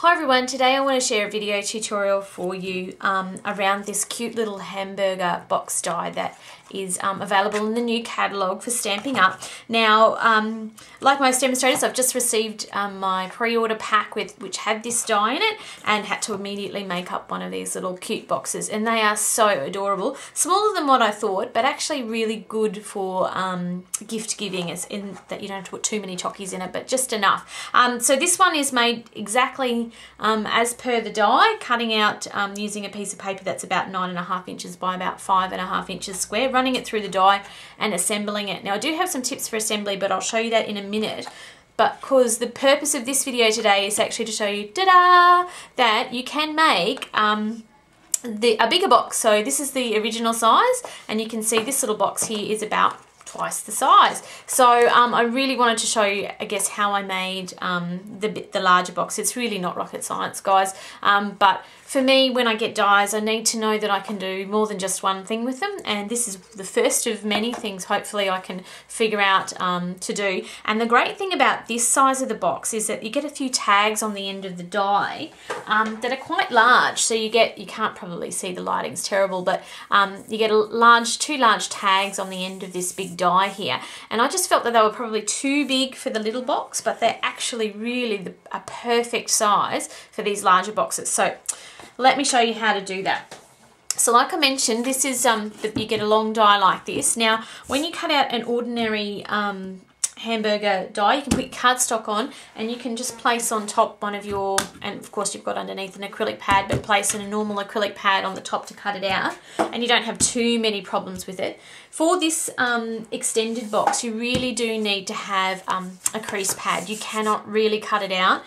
Hi everyone, today I want to share a video tutorial for you around this cute little hamburger box die that is available in the new catalogue for Stampin' Up. Now, like most demonstrators, I've just received my pre-order pack which had this die in it and had to immediately make up one of these little cute boxes, and they are so adorable. Smaller than what I thought, but actually really good for gift giving, as in that you don't have to put too many chockies in it, but just enough. So this one is made exactly as per the die, cutting out using a piece of paper that's about 9.5 inches by about 5.5 inches square, running it through the die and assembling it. Now I do have some tips for assembly, but I'll show you that in a minute. But because the purpose of this video today is actually to show you, ta-da, that you can make a bigger box. So this is the original size, and you can see this little box here is about twice the size. So I really wanted to show you, I guess, how I made the larger box. It's really not rocket science, guys, but for me, when I get dies, I need to know that I can do more than just one thing with them, and this is the first of many things hopefully I can figure out to do. And the great thing about this size of the box is that you get a few tags on the end of the die that are quite large. So you can't probably see, the lighting's terrible, but you get two large tags on the end of this big die here, and I just felt that they were probably too big for the little box, but they're actually really a perfect size for these larger boxes. So let me show you how to do that. So like I mentioned, this is you get a long die like this. Now when you cut out an ordinary hamburger die, you can put cardstock on and you can just place on top one of your, and of course you've got underneath an acrylic pad, but place in a normal acrylic pad on the top to cut it out, and you don't have too many problems with it. For this extended box, you really do need to have a crease pad. You cannot really cut it out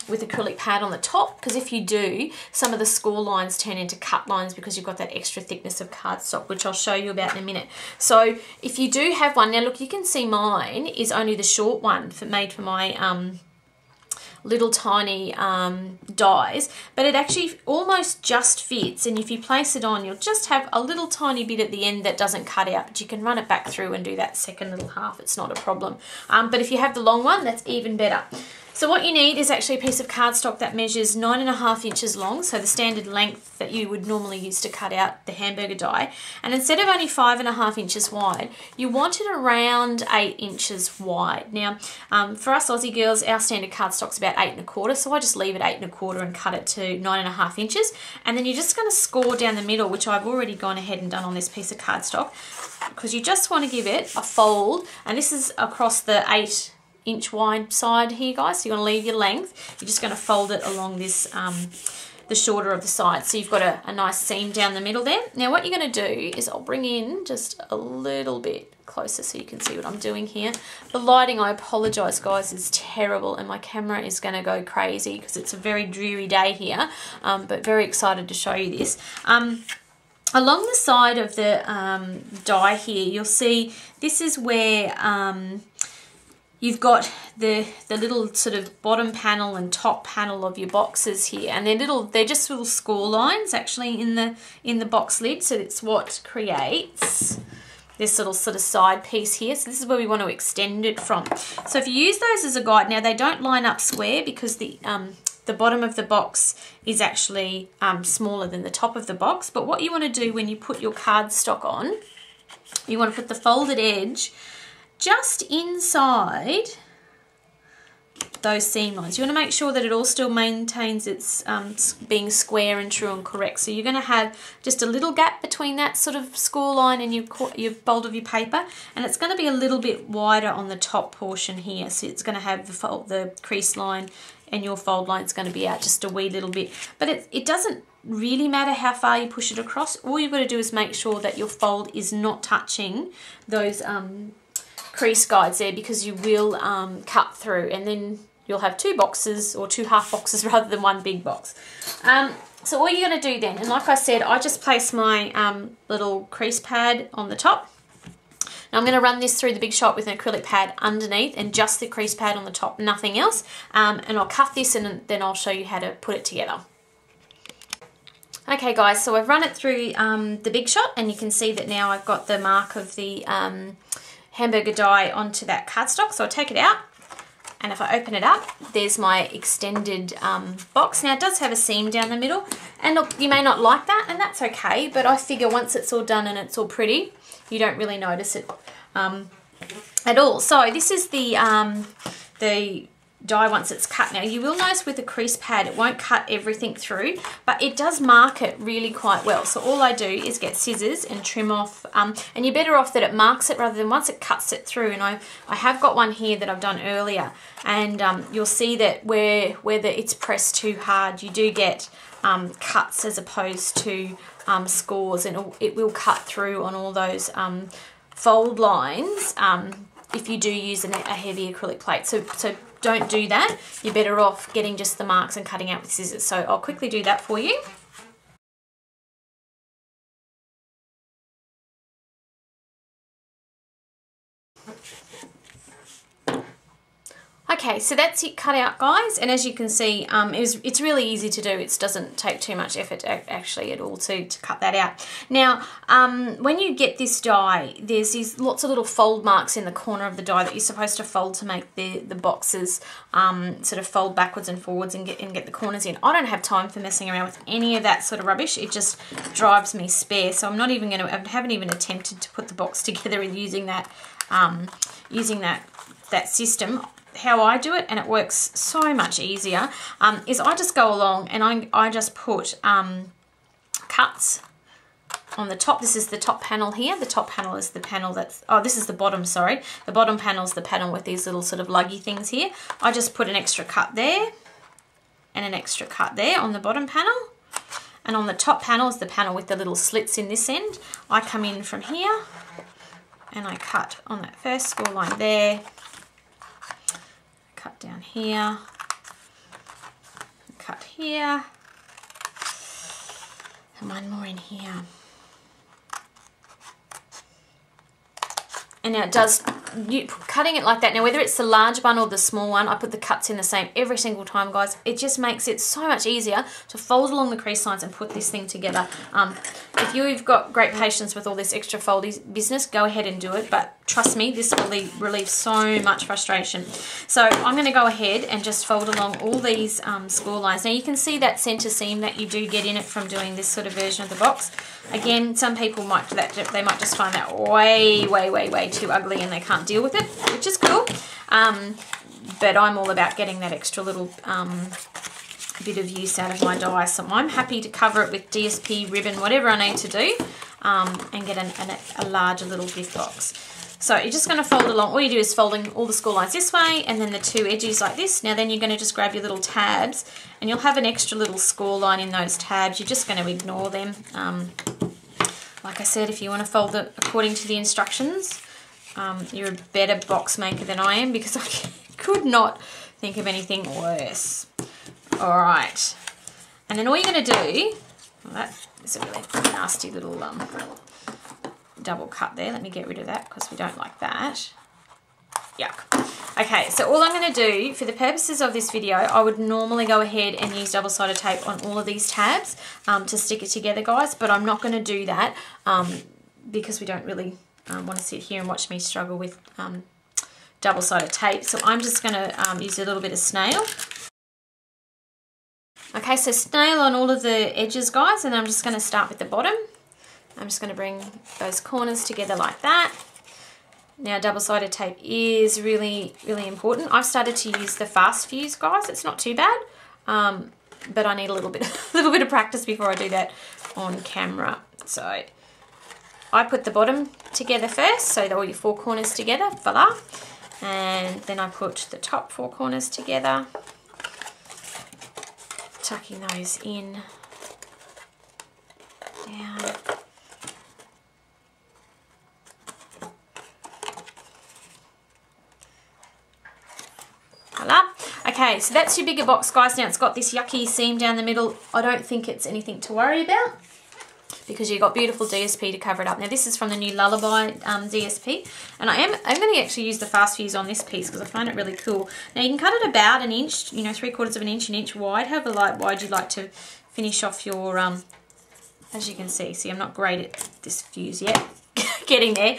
with acrylic pad on the top, because if you do, some of the score lines turn into cut lines because you've got that extra thickness of cardstock, which I'll show you about in a minute. So if you do have one, now look, you can see mine is only the short one made for my little tiny dies, but it actually almost just fits, and if you place it on, you'll just have a little tiny bit at the end that doesn't cut out, but you can run it back through and do that second little half. It's not a problem. But if you have the long one, that's even better. So what you need is actually a piece of cardstock that measures 9.5 inches long, so the standard length that you would normally use to cut out the hamburger die. And instead of only 5.5 inches wide, you want it around 8 inches wide. Now, for us Aussie girls, our standard cardstock's about 8.25, so I just leave it 8.25 and cut it to 9.5 inches. And then you're just going to score down the middle, which I've already gone ahead and done on this piece of cardstock, because you just want to give it a fold, and this is across the 8-inch wide side here, guys. So you want to leave your length. You're just going to fold it along this the shorter of the side, so you've got a nice seam down the middle there. Now what you're going to do is, I'll bring in just a little bit closer so you can see what I'm doing here. The lighting, I apologize guys, is terrible, and my camera is going to go crazy because it's a very dreary day here, but very excited to show you this. Along the side of the die here, you'll see this is where you've got the little sort of bottom panel and top panel of your boxes here, and they're just little score lines actually in the box lid. So it's what creates this little sort of side piece here. So this is where we want to extend it from. So if you use those as a guide, now they don't line up square because the bottom of the box is actually smaller than the top of the box. But what you want to do when you put your cardstock on, you want to put the folded edge just inside those seam lines. You want to make sure that it all still maintains its being square and true and correct. So you're going to have just a little gap between that sort of score line and your fold of your paper, and it's going to be a little bit wider on the top portion here. So it's going to have the crease line, and your fold line is going to be out just a wee little bit. But it doesn't really matter how far you push it across. All you've got to do is make sure that your fold is not touching those crease guides there, because you will cut through, and then you'll have two boxes, or two half boxes rather than one big box. So all you're going to do then, and like I said, I just place my little crease pad on the top. Now I'm going to run this through the Big Shot with an acrylic pad underneath and just the crease pad on the top, nothing else. And I'll cut this and then I'll show you how to put it together. Okay guys, so I've run it through the Big Shot, and you can see that now I've got the mark of the hamburger die onto that cardstock. So I'll take it out, And if I open it up, there's my extended box. Now it does have a seam down the middle, and look, you may not like that, and that's okay, but I figure once it's all done and it's all pretty, you don't really notice it at all. So this is the die once it's cut. Now you will notice with the crease pad it won't cut everything through, but it does mark it really quite well. So all I do is get scissors and trim off, and you're better off that it marks it rather than once it cuts it through. And I have got one here that I've done earlier, and you'll see that where it's pressed too hard, you do get cuts as opposed to scores, and it will cut through on all those fold lines if you do use a heavy acrylic plate. So don't do that. You're better off getting just the marks and cutting out with scissors. So I'll quickly do that for you. Okay, so that's it cut out, guys, and as you can see, it's really easy to do. It doesn't take too much effort actually at all to cut that out. Now, when you get this die, there's these lots of little fold marks in the corner of the die that you're supposed to fold to make the boxes sort of fold backwards and forwards and get the corners in. I don't have time for messing around with any of that sort of rubbish. It just drives me spare. So I'm not even going to. I haven't even attempted to put the box together and using that system. How I do it, and it works so much easier, is I just go along and I just put cuts on the top. This is the top panel here. The top panel is the panel that's, oh, this is the bottom, sorry. The bottom panel is the panel with these little sort of luggy things here. I just put an extra cut there and an extra cut there on the bottom panel. And on the top panel is the panel with the little slits in this end. I come in from here and I cut on that first score line there. Cut down here, cut here, and one more in here. And now it does, cutting it like that, now whether it's the large one or the small one, I put the cuts in the same every single time, guys. It just makes it so much easier to fold along the crease lines and put this thing together. If you've got great patience with all this extra foldy business, go ahead and do it, but trust me, this will relieve so much frustration. So I'm going to go ahead and just fold along all these score lines. Now you can see that center seam that you do get in it from doing this sort of version of the box. Again, some people might just find that way too ugly and they can't deal with it, which is cool. But I'm all about getting that extra little bit of use out of my die, so I'm happy to cover it with DSP, ribbon, whatever I need to do, and get a larger little gift box. So you're just going to fold along. All you do is folding all the score lines this way and then the two edges like this. Now then you're going to just grab your little tabs and you'll have an extra little score line in those tabs. You're just going to ignore them. Like I said, if you want to fold it according to the instructions, you're a better box maker than I am, because I could not think of anything worse. All right. And then all you're going to do, well, that is a really nasty little double cut there. Let me get rid of that because we don't like that. Yuck. Okay, so all I'm going to do for the purposes of this video, I would normally go ahead and use double-sided tape on all of these tabs to stick it together, guys, but I'm not going to do that because we don't really want to sit here and watch me struggle with double-sided tape. So I'm just going to use a little bit of snail. Okay, so snail on all of the edges, guys, and I'm just going to start with the bottom. I'm just going to bring those corners together like that. Now, double-sided tape is really, really important. I've started to use the fast fuse, guys. It's not too bad, but I need a little bit of practice before I do that on camera. So I put the bottom together first, so all your four corners together, voila. And then I put the top four corners together, tucking those in, down. Voila. Okay, so that's your bigger box, guys. Now it's got this yucky seam down the middle. I don't think it's anything to worry about because you've got beautiful DSP to cover it up. Now this is from the new Lullaby DSP, and I'm going to actually use the fast fuse on this piece because I find it really cool. Now you can cut it about an inch, you know, 3/4 of an inch wide, however wide you'd like to finish off your, as you can see, I'm not great at this fuse yet, getting there.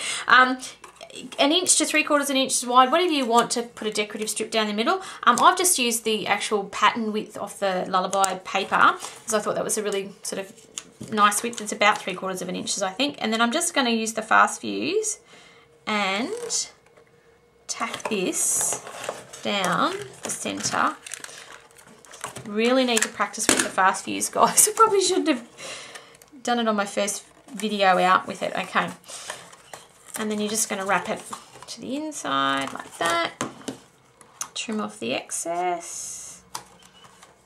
1 inch to 3/4 inch wide, whatever you want to put a decorative strip down the middle. I've just used the actual pattern width of the Lullaby paper, because I thought that was a really sort of nice width. It's about 3/4 inches, I think. And then I'm just going to use the fast fuse and tack this down the center. Really need to practice with the fast fuse, guys. I probably shouldn't have done it on my first video out with it. Okay. And then you're just going to wrap it to the inside like that. Trim off the excess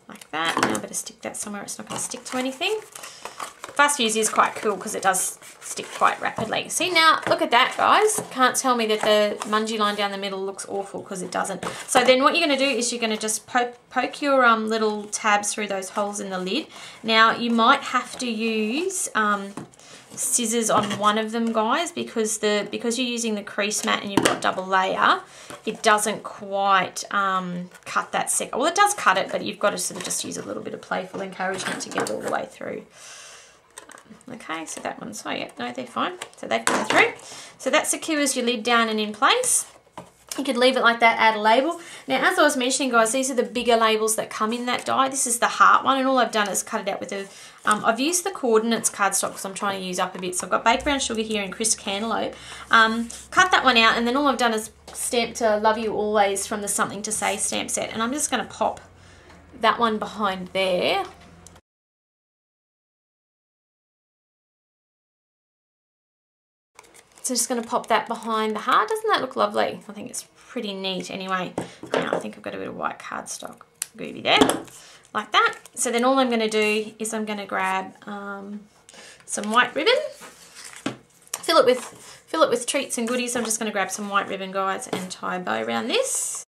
like that. Now I better stick that somewhere it's not going to stick to anything. Fast fuse is quite cool because it does stick quite rapidly. See, now look at that, guys. Can't tell me that the mungie line down the middle looks awful, because it doesn't. So then what you're going to do is you're going to just poke your little tabs through those holes in the lid. Now you might have to use scissors on one of them, guys, because you're using the crease mat and you've got double layer, it doesn't quite cut that second. Well, it does cut it, but you've got to sort of just use a little bit of playful encouragement to get it all the way through. Okay, so that one's, oh yeah, no, they're fine. So they've gone through. So that secures your lid down and in place. You could leave it like that, add a label. Now, as I was mentioning, guys, these are the bigger labels that come in that die. This is the heart one, and all I've done is cut it out with a, I've used the coordinates cardstock because I'm trying to use up a bit. So I've got baked brown sugar here and crisp cantaloupe. Cut that one out, and then all I've done is stamped Love You Always from the Something to Say stamp set. And I'm just going to pop that one behind there. So just going to pop that behind the heart. Doesn't that look lovely? I think it's pretty neat anyway. Now I think I've got a bit of white cardstock groovy there, like that. So then all I'm going to do is I'm going to grab some white ribbon, fill it with treats and goodies. I'm just going to grab some white ribbon, guys, and tie a bow around this.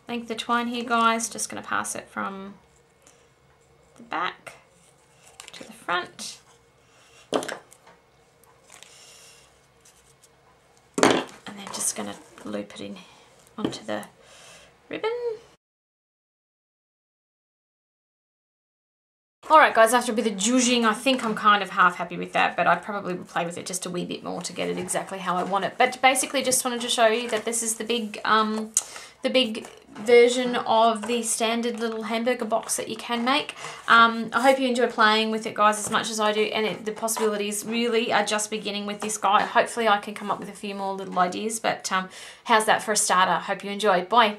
Length the twine here, guys. Just going to pass it from the back to the front. And then just going to loop it in onto the ribbon. Alright, guys, after a bit of judging, I think I'm kind of half happy with that, but I probably will play with it just a wee bit more to get it exactly how I want it. But basically just wanted to show you that this is the big version of the standard little hamburger box that you can make. I hope you enjoy playing with it, guys, as much as I do, and the possibilities really are just beginning with this guy. Hopefully I can come up with a few more little ideas, but how's that for a starter? Hope you enjoy. Bye.